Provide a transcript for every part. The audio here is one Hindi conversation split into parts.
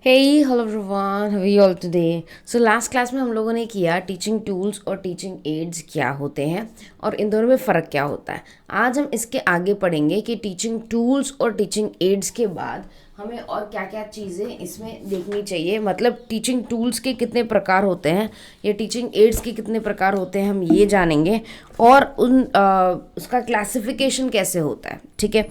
Hey, hello everyone, how are you all today? So last class में हम लोगों ने किया टीचिंग टूल्स और टीचिंग एड्स क्या होते हैं और इन दोनों में फ़र्क क्या होता है। आज हम इसके आगे पढ़ेंगे कि टीचिंग टूल्स और टीचिंग एड्स के बाद हमें और क्या क्या चीज़ें इसमें देखनी चाहिए, मतलब टीचिंग टूल्स के कितने प्रकार होते हैं या टीचिंग एड्स के कितने प्रकार होते हैं हम ये जानेंगे और उसका क्लासिफिकेशन कैसे होता है। ठीक है,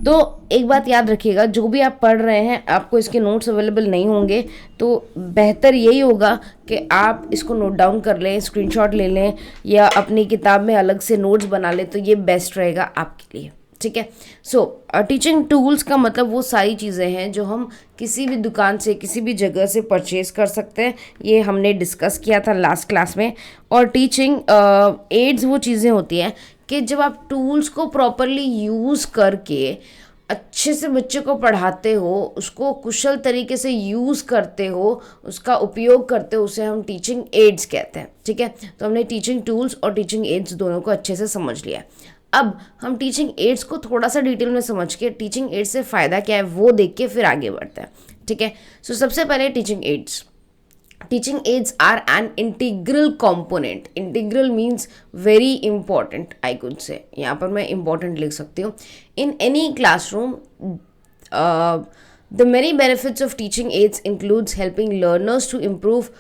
तो एक बात याद रखिएगा, जो भी आप पढ़ रहे हैं आपको इसके नोट्स अवेलेबल नहीं होंगे, तो बेहतर यही होगा कि आप इसको नोट डाउन कर लें, स्क्रीनशॉट ले लें या अपनी किताब में अलग से नोट्स बना लें, तो ये बेस्ट रहेगा आपके लिए। ठीक है, सो टीचिंग टूल्स का मतलब वो सारी चीज़ें हैं जो हम किसी भी दुकान से किसी भी जगह से परचेज़ कर सकते हैं, ये हमने डिस्कस किया था लास्ट क्लास में। और टीचिंग एड्स वो चीज़ें होती हैं कि जब आप टूल्स को प्रॉपरली यूज़ करके अच्छे से बच्चे को पढ़ाते हो, उसको कुशल तरीके से यूज़ करते हो, उसका उपयोग करते हो, उसे हम टीचिंग एड्स कहते हैं। ठीक है, तो हमने टीचिंग टूल्स और टीचिंग एड्स दोनों को अच्छे से समझ लिया। अब हम टीचिंग एड्स को थोड़ा सा डिटेल में समझ के टीचिंग एड्स से फ़ायदा क्या है वो देख के फिर आगे बढ़ते हैं। ठीक है, सो सबसे पहले teaching ads. Teaching aids are an integral component. Integral means very important, I could say. यहाँ पर मैं important लिख सकती हूँ. In any classroom, the many benefits of teaching aids includes helping learners to improve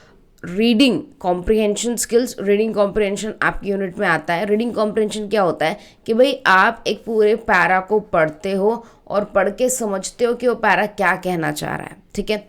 reading comprehension skills. Reading comprehension आपकी यूनिट में आता है। रीडिंग कॉम्प्रिहेंशन क्या होता है कि भाई आप एक पूरे पैरा को पढ़ते हो और पढ़ के समझते हो कि वो पैरा क्या कहना चाह रहा है। ठीक है,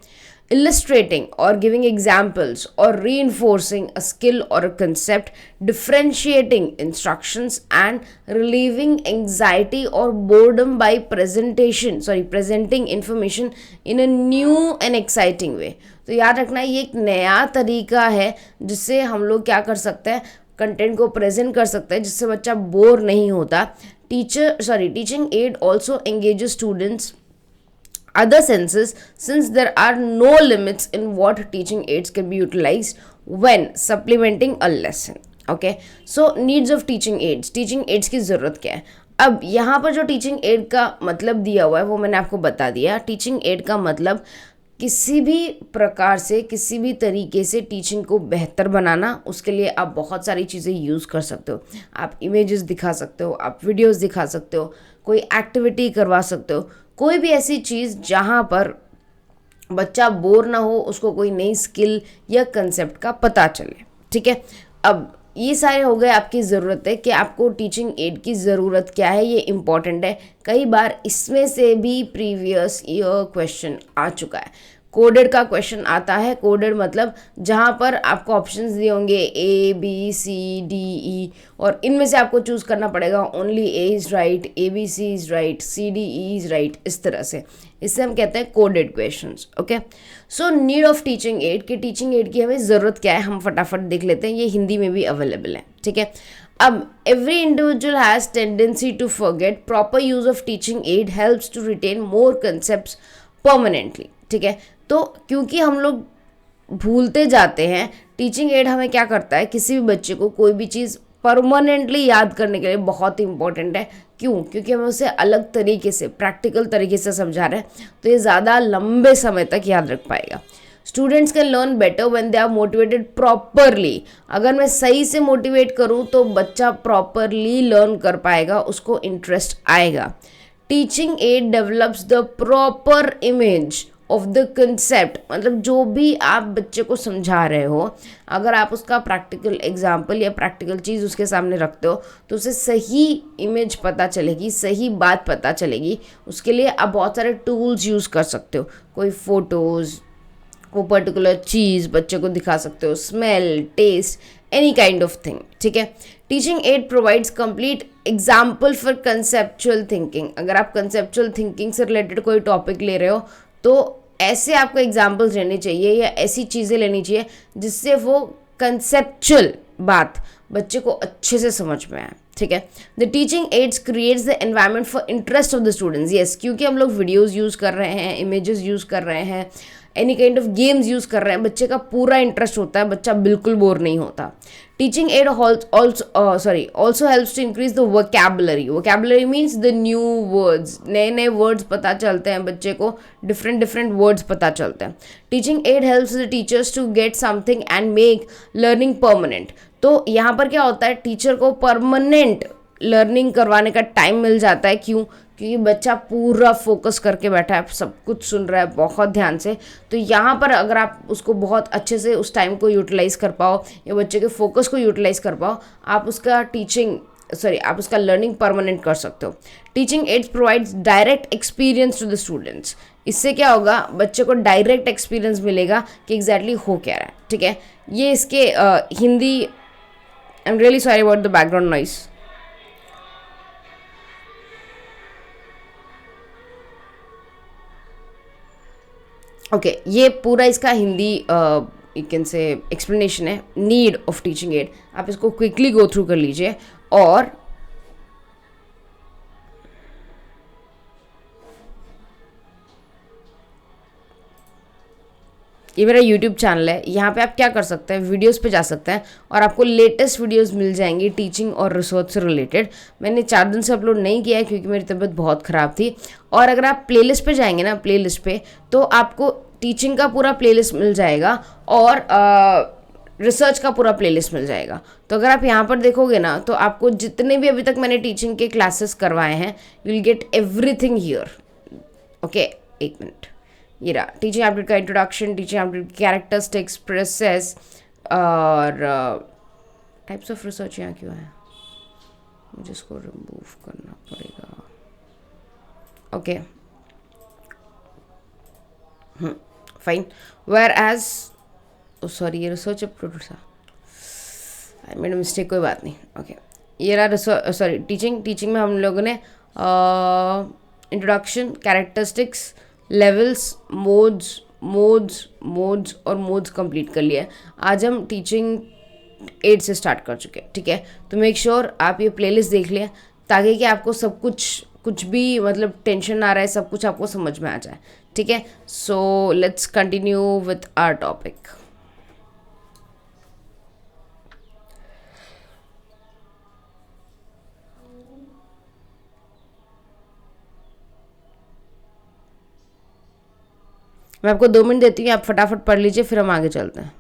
illustrating or giving examples or reinforcing a skill or a concept, differentiating instructions and relieving anxiety or boredom by presenting information in a new and exciting way. तो याद रखना ये एक नया तरीका है जिससे हम लोग क्या कर सकते हैं, कंटेंट को प्रेजेंट कर सकते हैं जिससे बच्चा बोर नहीं होता। Teaching aid also engages students other senses, since there are no limits in what teaching aids can be utilized when supplementing a lesson. Okay, so needs of teaching aids की ज़रूरत क्या है। अब यहाँ पर जो टीचिंग एड का मतलब दिया हुआ है वो मैंने आपको बता दिया। टीचिंग एड का मतलब किसी भी प्रकार से किसी भी तरीके से टीचिंग को बेहतर बनाना, उसके लिए आप बहुत सारी चीज़ें यूज़ कर सकते हो। आप इमेजेस दिखा सकते हो, आप वीडियोस दिखा सकते हो, कोई एक्टिविटी करवा सकते हो, कोई भी ऐसी चीज़ जहाँ पर बच्चा बोर ना हो, उसको कोई नई स्किल या कंसेप्ट का पता चले। ठीक है, अब ये सारे हो गए आपकी ज़रूरत है कि आपको टीचिंग एड की ज़रूरत क्या है, ये इम्पॉर्टेंट है। कई बार इसमें से भी प्रीवियस ईयर क्वेश्चन आ चुका है। कोडेड का क्वेश्चन आता है। कोडेड मतलब जहाँ पर आपको ऑप्शंस दिए होंगे A B C D E और इनमें से आपको चूज़ करना पड़ेगा only A is right, A B C is right, C D E is right, इस तरह से। इससे हम कहते हैं coded questions. Okay, so need of teaching add कि टीचिंग एड की हमें ज़रूरत क्या है, हम फटाफट देख लेते हैं। ये हिंदी में भी अवेलेबल है। ठीक है, अब every individual has tendency to forget. Proper use of teaching aid helps to retain more concept permanently. ठीक है, तो क्योंकि हम लोग भूलते जाते हैं, टीचिंग एड हमें क्या करता है, किसी भी बच्चे को कोई भी चीज़ परमानेंटली याद करने के लिए बहुत ही इंपॉर्टेंट है। क्यों? क्योंकि हमें उसे अलग तरीके से, प्रैक्टिकल तरीके से समझा रहे हैं, तो ये ज़्यादा लंबे समय तक याद रख पाएगा। Students can learn better when they are motivated properly. अगर मैं सही से मोटिवेट करूँ तो बच्चा प्रॉपरली लर्न कर पाएगा, उसको इंटरेस्ट आएगा। Teaching add develops the proper image of the concept, मतलब जो भी आप बच्चे को समझा रहे हो, अगर आप उसका प्रैक्टिकल एग्जाम्पल या प्रैक्टिकल चीज़ उसके सामने रखते हो तो उसे सही इमेज पता चलेगी, सही बात पता चलेगी। उसके लिए आप बहुत सारे टूल्स यूज़ कर सकते हो। कोई फोटोज़, वो पर्टिकुलर चीज़ बच्चे को दिखा सकते हो, smell, taste, any kind of thing. ठीक है, teaching aid provides complete example for conceptual thinking. अगर आप कंसेप्चुअल थिंकिंग से रिलेटेड कोई टॉपिक ले रहे हो तो ऐसे आपको एग्जाम्पल्स लेने चाहिए या ऐसी चीज़ें लेनी चाहिए जिससे वो कंसेप्चुअल बात बच्चे को अच्छे से समझ में आए। ठीक है, the teaching ads creates the environment for interest of the students. Yes, क्योंकि हम लोग वीडियोस यूज़ कर रहे हैं, इमेजेस यूज़ कर रहे हैं, any kind of games use कर रहे हैं, बच्चे का पूरा इंटरेस्ट होता है, बच्चा बिल्कुल बोर नहीं होता. Teaching aid also helps to increase the vocabulary. Vocabulary means the new words, नए नए वर्ड्स पता चलते हैं बच्चे को, डिफरेंट डिफरेंट वर्ड्स पता चलते हैं. Teaching aid helps the teachers to get something and make learning permanent. तो यहाँ पर क्या होता है, टीचर को परमानेंट लर्निंग करवाने का टाइम मिल जाता है. क्यों? क्योंकि बच्चा पूरा फोकस करके बैठा है, सब कुछ सुन रहा है बहुत ध्यान से. तो यहाँ पर अगर आप उसको बहुत अच्छे से उस टाइम को यूटिलाइज कर पाओ या बच्चे के फोकस को यूटिलाइज कर पाओ, आप उसका लर्निंग परमानेंट कर सकते हो. Teaching aids provides direct experience to the students. इससे क्या होगा, बच्चे को डायरेक्ट एक्सपीरियंस मिलेगा कि एग्जैक्टली हो क्या रहा है. ठीक है, ये इसके Hindi. I am really sorry about the background noise. Okay, ये पूरा इसका Hindi you can say explanation है, नीड ऑफ टीचिंग एड. आप इसको क्विकली गो थ्रू कर लीजिए. और ये मेरा यूट्यूब चैनल है, यहाँ पे आप क्या कर सकते हैं, वीडियोस पे जा सकते हैं और आपको लेटेस्ट वीडियोस मिल जाएंगी टीचिंग और रिसर्च से रिलेटेड. मैंने 4 दिन से अपलोड नहीं किया है क्योंकि मेरी तबीयत बहुत ख़राब थी. और अगर आप प्लेलिस्ट पे जाएंगे ना, प्लेलिस्ट पे, तो आपको टीचिंग का पूरा प्लेलिस्ट मिल जाएगा और रिसर्च का पूरा प्लेलिस्ट मिल जाएगा. तो अगर आप यहाँ पर देखोगे ना, तो आपको जितने भी अभी तक मैंने टीचिंग के क्लासेस करवाए हैं, you will get everything here. Okay, एक मिनट. ये रहा टीचिंग एप्टीट्यूड का introduction, teaching aptitude characteristics, process और टाइप्स ऑफ रिसर्च. यहाँ क्यों है, मुझे इसको रिमूव करना पड़ेगा. Okay, fine. Whereas sorry, ये रिसर्च अपलोड था, आई मेड मिस्टेक, कोई बात नहीं. ओके, ये रहा रिसर्च, सॉरी टीचिंग में हम लोगों ने इंट्रोडक्शन, कैरेक्टरिस्टिक्स, लेवल्स, मोड्स और मोड्स कंप्लीट कर लिया है. आज हम टीचिंग एड से स्टार्ट कर चुके हैं. ठीक है, तो मेक श्योर आप ये प्लेलिस्ट देख लें ताकि कि आपको सब कुछ भी मतलब टेंशन आ रहा है, सब कुछ आपको समझ में आ जाए. ठीक है, so let's continue with our topic. मैं आपको 2 मिनट देती हूँ, आप फटाफट पढ़ लीजिए, फिर हम आगे चलते हैं.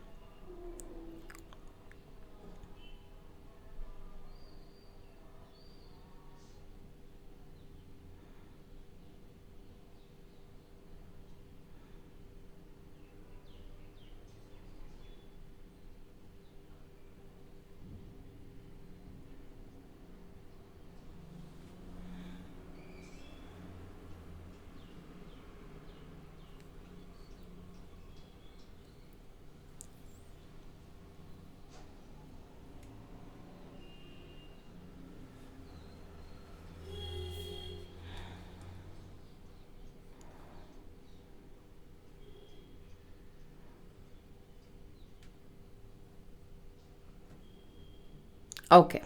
ओके,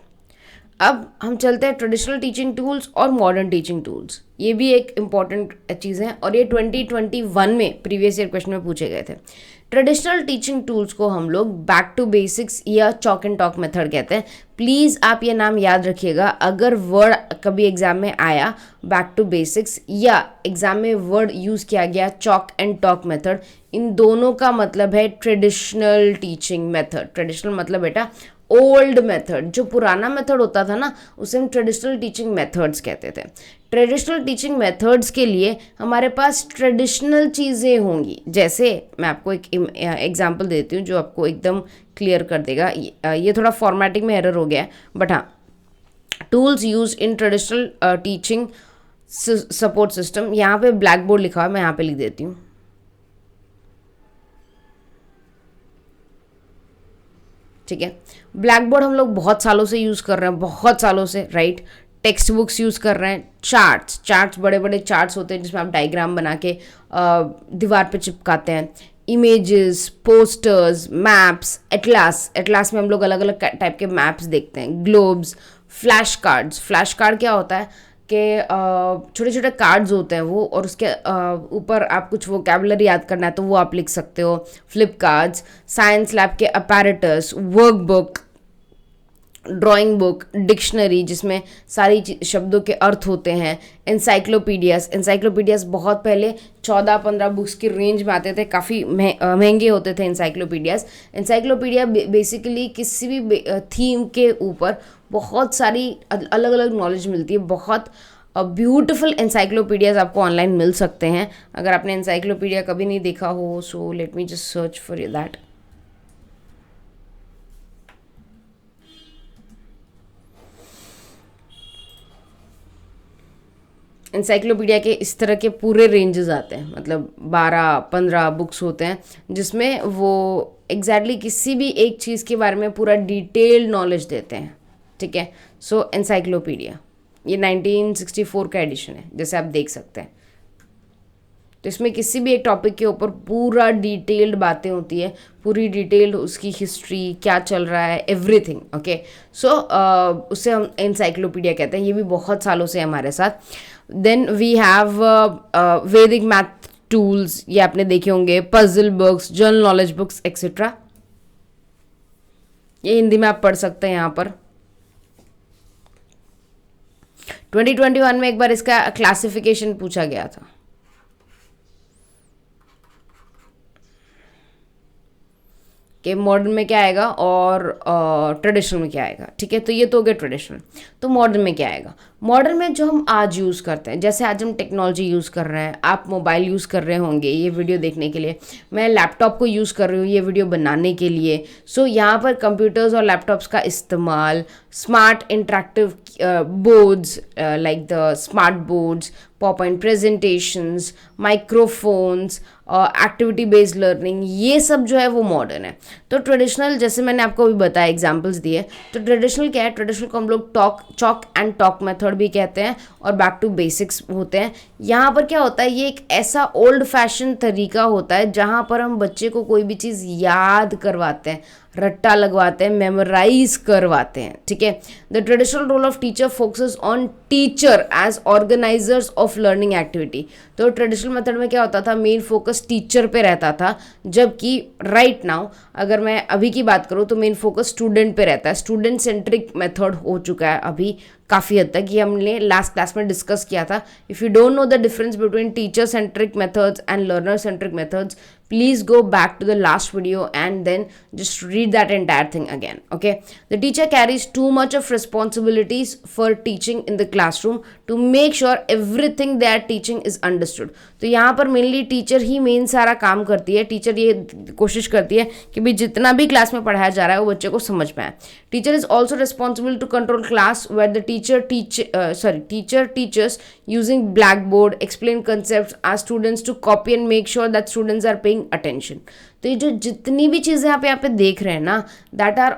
अब हम चलते हैं ट्रेडिशनल टीचिंग टूल्स और मॉडर्न टीचिंग टूल्स. ये भी एक इम्पॉर्टेंट चीज़ है और ये 2021 में प्रीवियस ईयर क्वेश्चन में पूछे गए थे. ट्रेडिशनल टीचिंग टूल्स को हम लोग बैक टू बेसिक्स या चॉक एंड टॉक मेथड कहते हैं. प्लीज़ आप ये नाम याद रखिएगा. अगर वर्ड कभी एग्जाम में आया बैक टू बेसिक्स या एग्जाम में वर्ड यूज़ किया गया चॉक एंड टॉक मेथड, इन दोनों का मतलब है ट्रेडिशनल टीचिंग मेथड. ट्रेडिशनल मतलब बेटा ओल्ड मेथड, जो पुराना मेथड होता था ना, उसे हम ट्रेडिशनल टीचिंग मेथड्स कहते थे. ट्रेडिशनल टीचिंग मेथड्स के लिए हमारे पास ट्रेडिशनल चीज़ें होंगी. जैसे मैं आपको एक एग्जांपल देती हूँ जो आपको एकदम क्लियर कर देगा. ये थोड़ा फॉर्मेटिंग में एरर हो गया है, बट हाँ, tools use in traditional teaching support system. यहाँ पे ब्लैक बोर्ड लिखा हुआ है, मैं यहाँ पे लिख देती हूँ. ठीक है, ब्लैक बोर्ड हम लोग बहुत सालों से यूज़ कर रहे हैं, बहुत सालों से, राइट. टेक्स्ट बुक्स यूज़ कर रहे हैं. चार्ट्स बड़े बड़े चार्ट्स होते हैं जिसमें आप डायग्राम बना के दीवार पे चिपकाते हैं. इमेजेस, पोस्टर्स, मैप्स, एटलास में हम लोग अलग अलग टाइप के मैप्स देखते हैं. ग्लोब्स, फ्लैश कार्ड क्या होता है, के छोटे छोटे कार्ड्स होते हैं वो, और उसके ऊपर आप कुछ वोकेबलरी याद करना है तो वो आप लिख सकते हो। फ्लिप कार्ड्स, साइंस लैब के apparatus, workbook, drawing book, dictionary जिसमें सारी शब्दों के अर्थ होते हैं, इंसाइक्लोपीडियाज बहुत पहले 14-15 बुक्स की रेंज में आते थे, काफ़ी महंगे होते थे इंसाइक्लोपीडिया बेसिकली किसी भी थीम के ऊपर बहुत सारी अलग अलग नॉलेज मिलती है। बहुत ब्यूटिफुल इंसाइक्लोपीडियाज आपको ऑनलाइन मिल सकते हैं। अगर आपने इंसाइक्लोपीडिया कभी नहीं देखा हो, so let me just search for that. Encyclopedia के इस तरह के पूरे रेंजेस आते हैं, मतलब 12-15 बुक्स होते हैं जिसमें वो एग्जैक्टली किसी भी एक चीज़ के बारे में पूरा डिटेल्ड नॉलेज देते हैं। ठीक है, सो इंसाइक्लोपीडिया ये 1964 का एडिशन है, जैसे आप देख सकते हैं। तो इसमें किसी भी एक टॉपिक के ऊपर पूरा डिटेल्ड बातें होती है, पूरी डिटेल्ड उसकी हिस्ट्री क्या चल रहा है, एवरीथिंग। ओके, सो उसे हम इंसाइक्लोपीडिया कहते हैं। ये भी बहुत सालों से हमारे साथ। देन वी हैव वैदिक मैथ टूल्स, ये आपने देखे होंगे, puzzle books, general knowledge books etcetera. ये हिंदी में आप पढ़ सकते हैं। यहाँ पर 2021 में एक बार इसका क्लासिफिकेशन पूछा गया था कि मॉडर्न में क्या आएगा और ट्रेडिशनल में क्या आएगा। ठीक है, तो ये तो हो गया ट्रेडिशनल। तो मॉडर्न में क्या आएगा? मॉडर्न में जो हम आज यूज़ करते हैं, जैसे आज हम टेक्नोलॉजी यूज़ कर रहे हैं, आप मोबाइल यूज़ कर रहे होंगे ये वीडियो देखने के लिए, मैं लैपटॉप को यूज़ कर रही हूँ ये वीडियो बनाने के लिए। सो यहाँ पर कंप्यूटर्स और लैपटॉप्स का इस्तेमाल, smart interactive boards like the smart boards, PowerPoint presentations, microphones, activity based learning, ये सब जो है वो मॉडर्न है। तो ट्रेडिशनल, जैसे मैंने आपको अभी बताया, एग्जांपल्स दिए, तो ट्रेडिशनल क्या है? ट्रेडिशनल को हम लोग चॉक एंड टॉक मेथड भी कहते हैं और बैक टू बेसिक्स होते हैं। यहाँ पर क्या होता है, ये एक ऐसा ओल्ड फैशन तरीका होता है जहाँ पर हम बच्चे को कोई भी चीज़ याद करवाते हैं, रट्टा लगवाते हैं, मेमोराइज करवाते हैं। ठीक है, the traditional role of teacher focuses on teacher as organisers of learning activity. तो ट्रेडिशनल मेथड में क्या होता था, मेन फोकस टीचर पे रहता था, जबकि राइट नाउ अगर मैं अभी की बात करूँ तो मेन फोकस स्टूडेंट पे रहता है। स्टूडेंट सेंट्रिक मेथड हो चुका है अभी काफ़ी हद तक, ये हमने लास्ट क्लास में डिस्कस किया था। If you don't know the difference between teacher centric methods and learner centric methods, please go back to the last video and then just read that entire thing again. Okay, the teacher carries too much of responsibilities for teaching in the classroom to make sure everything they are teaching is understood. तो यहाँ पर मेनली टीचर ही मेन सारा काम करती है। टीचर ये कोशिश करती है कि भाई जितना भी क्लास में पढ़ाया जा रहा है वो बच्चे को समझ में आए। Teacher is also responsible to control class where the teacher teachers using black board, explain concept, ask students to copy and make sure that students are paying attention. तो ये जो जितनी भी चीज़ें आप यहाँ पे देख रहे हैं ना, that are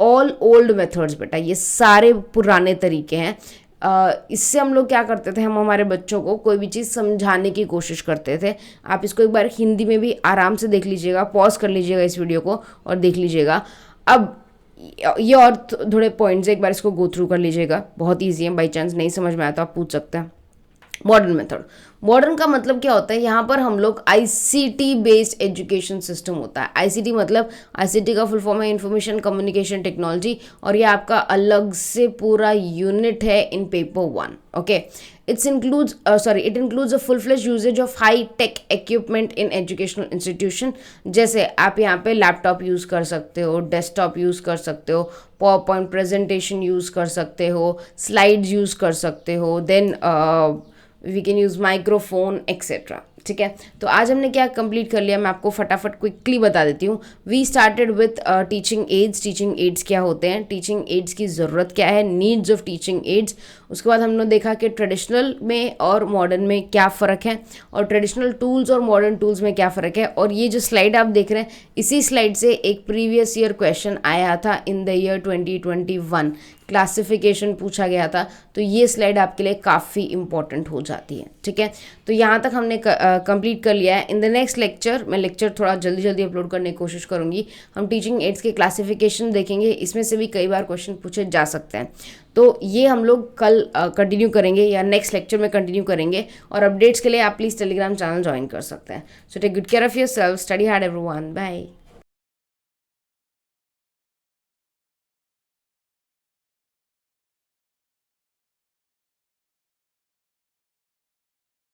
all old methods बेटा, ये सारे पुराने तरीके हैं। इससे हम लोग क्या करते थे, हम हमारे बच्चों को कोई भी चीज़ समझाने की कोशिश करते थे। आप इसको एक बार हिंदी में भी आराम से देख लीजिएगा, पॉज कर लीजिएगा इस वीडियो को और देख लीजिएगा। अब ये और थोड़े पॉइंट्स एक बार इसको गो थ्रू कर लीजिएगा, बहुत ईजी है। बाई चांस नहीं समझ में आया तो आप पूछ सकते हैं। मॉडर्न मेथड, मॉडर्न का मतलब क्या होता है, यहाँ पर हम लोग ICT बेस्ड एजुकेशन सिस्टम होता है। ICT मतलब ICT का फुल फॉर्म है इंफॉर्मेशन कम्युनिकेशन टेक्नोलॉजी, और ये आपका अलग से पूरा यूनिट है इन paper 1। Okay, it includes a full-fledged usage of high-tech equipment in educational institution। जैसे आप यहाँ पे लैपटॉप यूज़ कर सकते हो, डेस्कटॉप यूज़ कर सकते हो, PowerPoint प्रेजेंटेशन यूज़ कर सकते हो, स्लाइड्स यूज़ कर सकते हो, then we can use microphone etcetera. ठीक है, तो आज हमने क्या कंप्लीट कर लिया, मैं आपको फटाफट क्विकली बता देती हूँ। We started with teaching aids. Teaching aids क्या होते हैं, टीचिंग एड्स की ज़रूरत क्या है, नीड्स ऑफ टीचिंग एड्स। उसके बाद हमने देखा कि ट्रेडिशनल में और मॉडर्न में क्या फ़र्क है, और ट्रेडिशनल टूल्स और मॉडर्न टूल्स में क्या फ़र्क है। और ये जो स्लाइड आप देख रहे हैं, इसी स्लाइड से एक प्रीवियस ईयर क्वेश्चन आया था इन द ईयर 2021 क्लासिफिकेशन पूछा गया था, तो ये स्लाइड आपके लिए काफ़ी इंपॉर्टेंट हो जाती है। ठीक है, तो यहाँ तक हमने कंप्लीट कर लिया है। इन द नेक्स्ट लेक्चर मैं लेक्चर थोड़ा जल्दी जल्दी अपलोड करने की कोशिश करूँगी। हम टीचिंग एड्स के क्लासिफिकेशन देखेंगे, इसमें से भी कई बार क्वेश्चन पूछे जा सकते हैं, तो ये हम लोग कल कंटिन्यू करेंगे या नेक्स्ट लेक्चर में कंटिन्यू करेंगे। और अपडेट्स के लिए आप प्लीज़ टेलीग्राम चैनल ज्वाइन कर सकते हैं। So take good care of yourself, study hard everyone, bye.